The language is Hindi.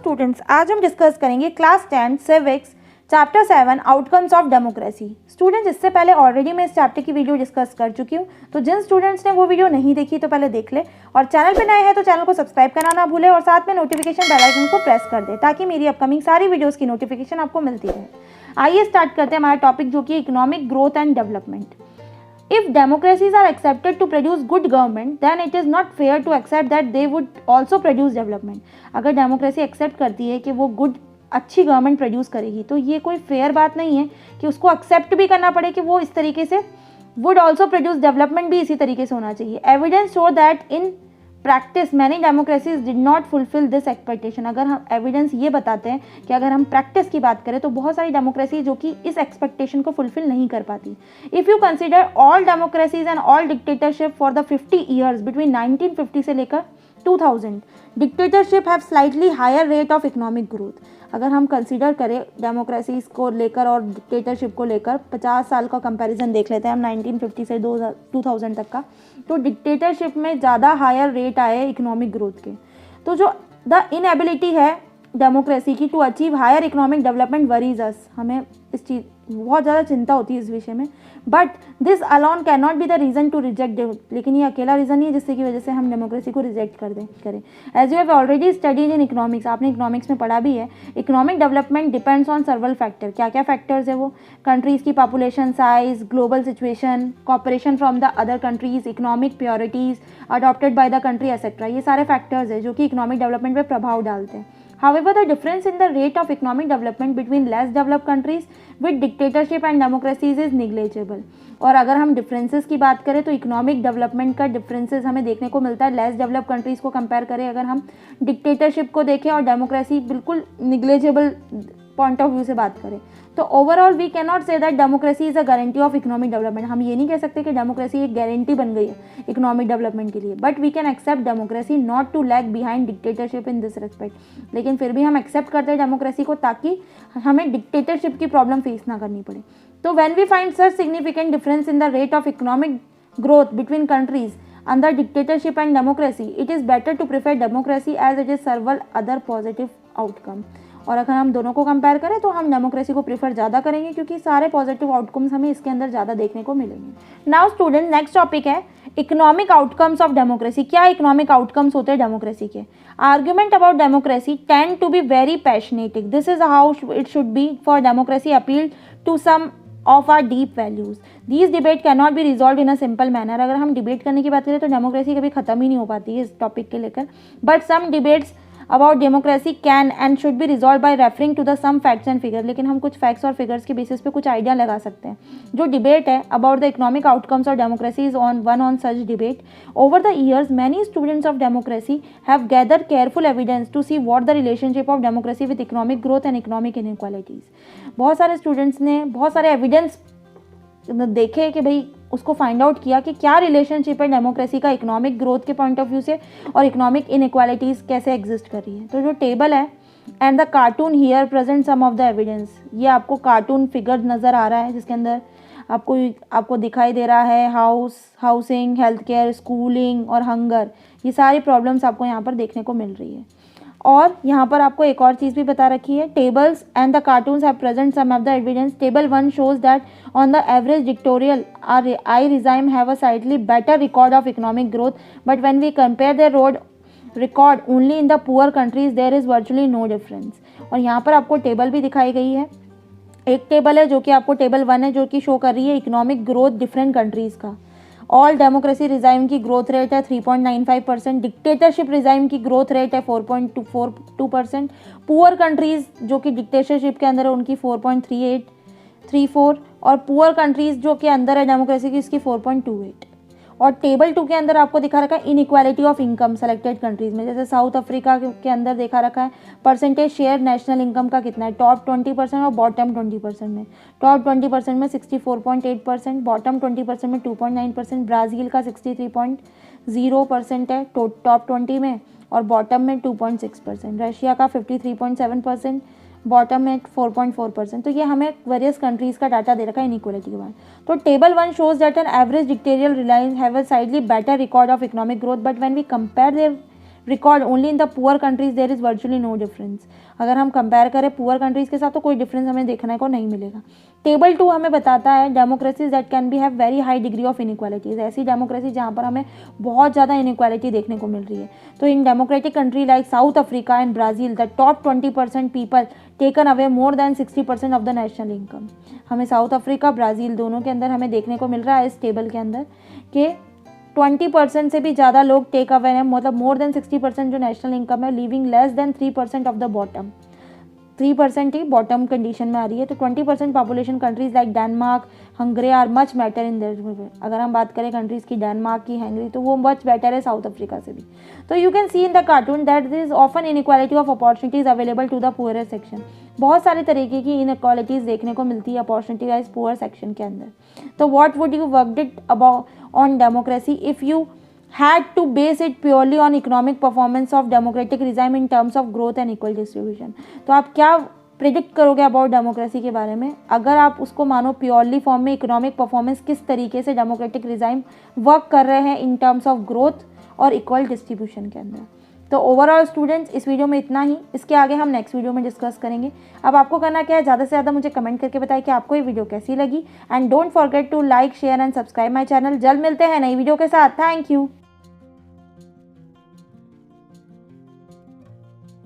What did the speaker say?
स्टूडेंट्स, आज हम डिस्कस करेंगे class 10 civics chapter 7 outcomes of democracy. Students, इससे पहले ऑलरेडी मैं इस चैप्टर की वीडियो डिस्कस कर चुकी हूँ, तो जिन स्टूडेंट्स ने वो वीडियो नहीं देखी तो पहले देख ले, और चैनल पे नए हैं तो चैनल को सब्सक्राइब करना ना भूले और साथ में नोटिफिकेशन बेल आइकन को प्रेस कर दे ताकि मेरी अपकमिंग सारी वीडियोज़ की नोटिफिकेशन आपको मिलती रहे। आइए स्टार्ट करते हैं हमारा टॉपिक, जो कि economic growth and development. If democracies are accepted to produce good government, then it is not fair to accept that they would also produce development. अगर डेमोक्रेसी एक्सेप्ट करती है कि वो अच्छी गवर्नमेंट प्रोड्यूस करेगी, तो ये कोई फेयर बात नहीं है कि उसको एक्सेप्ट भी करना पड़े कि वो इस तरीके से वुड ऑल्सो प्रोड्यूस डेवलपमेंट भी इसी तरीके से होना चाहिए। Evidence show that in practice many democracies did not fulfil this expectation. अगर हम एविडेंस ये बताते हैं कि अगर हम प्रैक्टिस की बात करें तो बहुत सारी डेमोक्रेसी जो कि इस एक्सपेक्टेशन को फुलफिल नहीं कर पाती। If you consider all democracies and all dictatorship for the 50 years between 1950 से लेकर 2000, dictatorship have slightly higher rate of economic growth. अगर हम कंसीडर करें डेमोक्रेसीज को लेकर और डिक्टेटरशिप को लेकर 50 साल का कंपैरिजन देख लेते हैं हम 1950 से 2000 तक का, तो डिक्टेटरशिप में ज़्यादा higher rate of economic growth के। तो जो द इनएबिलिटी है डेमोक्रेसी की to achieve higher economic development worries us, हमें इस चीज़ बहुत ज़्यादा चिंता होती है इस विषय में। But this alone can not be the reason to reject, लेकिन ये अकेला रीज़न नहीं है जिससे की वजह से हम डेमोक्रेसी को रिजेक्ट करें। As you have already studied in economics, आपने इकोनॉमिक्स में पढ़ा भी है, economic development depends on several factor. क्या क्या फैक्टर्स है वो? कंट्रीज़ की population size, global situation, cooperation from the other countries, economic policies adopted by the country etcetera. ये सारे फैक्टर्स है जो कि इकोनॉमिक डेवलपमेंट पर प्रभाव डालते हैं। However, the difference in the rate of economic development between less developed countries with dictatorship and democracies is negligible. और अगर हम डिफरेंसेस की बात करें तो इकोनॉमिक डेवलपमेंट का डिफरेंसेस हमें देखने को मिलता है लेस डेवलप्ड कंट्रीज़ को कंपेयर करें। अगर हम डिक्टेटरशिप को देखें और डेमोक्रेसी बिल्कुल निग्लेजेबल पॉइंट ऑफ व्यू से बात करें, तो overall we can not say that democracy is a guarantee of economic development. हम ये नहीं कह सकते कि डेमोक्रेसी एक गारंटी बन गई है इकोनॉमिक डेवलपमेंट के लिए, but we can accept democracy not to lag behind dictatorship in this respect. लेकिन फिर भी हम एक्सेप्ट करते हैं डेमोक्रेसी को ताकि हमें डिक्टेटरशिप की प्रॉब्लम फेस ना करनी पड़े। तो when we find such significant difference in the rate of economic growth between countries under dictatorship and democracy, it is better to prefer democracy as it is several other positive outcome. और अगर हम दोनों को कंपेयर करें तो हम डेमोक्रेसी को प्रीफर ज़्यादा करेंगे क्योंकि सारे पॉजिटिव आउटकम्स हमें इसके अंदर ज़्यादा देखने को मिलेंगे। नाउ स्टूडेंट, नेक्स्ट टॉपिक है इकोनॉमिक आउटकम्स ऑफ डेमोक्रेसी। क्या इकोनॉमिक आउटकम्स होते हैं डेमोक्रेसी के? Argument about democracy tend to be very passionate. This is how it should be for democracy appeal to some of our deep values. These debate can not be resolve in a simple manner. अगर हम डिबेट करने की बात करें तो डेमोक्रेसी कभी खत्म ही नहीं हो पाती है इस टॉपिक के लेकर, but some debates about democracy can and should be resolve by referring to the some facts and figure. लेकिन हम कुछ फैक्ट्स और फिगर्स के बेसिस पे कुछ आइडिया लगा सकते हैं। जो डिबेट है about the economic outcomes of democracy is on such debate. Over the years many students of democracy have gathered careful evidence to see what the relationship of democracy with economic growth and economic inequalities. बहुत सारे स्टूडेंट्स ने बहुत सारे एविडेंस देखे कि भाई उसको फाइंड आउट किया कि क्या रिलेशनशिप है डेमोक्रेसी का इकोनॉमिक ग्रोथ के पॉइंट ऑफ व्यू से और इकोनॉमिक इनइक्वालिटीज़ कैसे एग्जिस्ट कर रही है। तो जो टेबल है and the cartoon here present some of the evidence, ये आपको कार्टून फिगर नज़र आ रहा है जिसके अंदर आपको दिखाई दे रहा है हाउसिंग, हेल्थ केयर, स्कूलिंग और हंगर, ये सारी प्रॉब्लम्स आपको यहाँ पर देखने को मिल रही है। और यहाँ पर आपको एक और चीज़ भी बता रखी है, tables and the cartoons have present some of the evidence. Table 1 shows that on the average dictatorial I regime have a slightly better record of economic growth, but when we compare their record only in the poor countries there is virtually no difference। और यहाँ पर आपको टेबल भी दिखाई गई है। एक टेबल है जो कि आपको टेबल 1 है जो कि शो कर रही है इकोनॉमिक ग्रोथ डिफरेंट कंट्रीज़ का। ऑल डेमोक्रेसी रिजाइम की ग्रोथ रेट है 3.95%, डिक्टेटरशिप रिजाइम की ग्रोथ रेट है 4.2%, पुअर कंट्रीज़ जो कि डिक्टेटरशिप के अंदर है उनकी 4.34 और पुअर कंट्रीज़ जो कि अंदर है डेमोक्रेसी की इसकी 4.28। और टेबल 2 के अंदर आपको दिखा रखा है inequality of income selected countries में। जैसे साउथ अफ्रीका के अंदर देखा रखा है परसेंटेज शेयर नेशनल इनकम का कितना है, टॉप 20% और बॉटम 20% में। टॉप 20% में 64.8%, बॉटम 20% में 2.9%, ब्राज़ील का 63.0% है टॉप 20 में और बॉटम में 2.6%, रशिया का 53.7%, बॉटम में 4.4%। तो ये हमें वेरियस कंट्रीज़ का डाटा दे रखा है इनइक्वालिटी के बारे में। तो table 1 shows that an average dictatorial reliance have a slightly better record of economic growth, but when we compare their record only in the poor countries there is virtually no difference. अगर हम कंपेयर करें पुअर कंट्रीज़ के साथ तो कोई डिफरेंस हमें देखने को नहीं मिलेगा। टेबल 2 हमें बताता है democracies that can be have very high degree of inequalities, ऐसी डेमोक्रेसी जहाँ पर हमें बहुत ज़्यादा इनइक्वालिटी देखने को मिल रही है। तो in democratic country like south Africa and Brazil the top 20% people taken away more than 60% of the national income. हमें साउथ अफ्रीका ब्राज़ील दोनों के अंदर हमें देखने को मिल रहा है इस टेबल के अंदर कि 20% से भी ज़्यादा लोग टेक अवे हैं, मतलब मोर देन 60% जो नेशनल इनकम है, living less than 3% of the bottom. 3% ही बॉटम कंडीशन में आ रही है। तो 20% population countries like Denmark, Hungary are much better in there. अगर हम बात करें कंट्रीज़ की, डेनमार्क की, हंगरी, तो वो मच बेटर है साउथ अफ्रीका से भी। तो you can see in the cartoon that this is often inequality of opportunities available to the poor section. बहुत सारे तरीके की इनइक्वालिटीज़ देखने को मिलती है अपॉर्चुनिटी वाइज पुअर सेक्शन के अंदर। तो what would you work it about on democracy if you had to base it purely on economic performance of democratic regime in terms of growth and equal distribution। तो आप क्या प्रिडिक्ट करोगे अबाउट डेमोक्रेसी के बारे में अगर आप उसको मानो प्योरली फॉर्म में इकोनॉमिक परफॉर्मेंस किस तरीके से डेमोक्रेटिक रिजाइम वर्क कर रहे हैं इन टर्म्स ऑफ ग्रोथ और इक्वल डिस्ट्रीब्यूशन के अंदर। तो ओवरऑल स्टूडेंट्स इस वीडियो में इतना ही, इसके आगे हम नेक्स्ट वीडियो में डिस्कस करेंगे। अब आपको करना क्या है, ज़्यादा से ज़्यादा मुझे कमेंट करके बताएं कि आपको ये वीडियो कैसी लगी and don't forget to like share and subscribe my channel. जल्द मिलते हैं नई वीडियो के साथ। Thank you.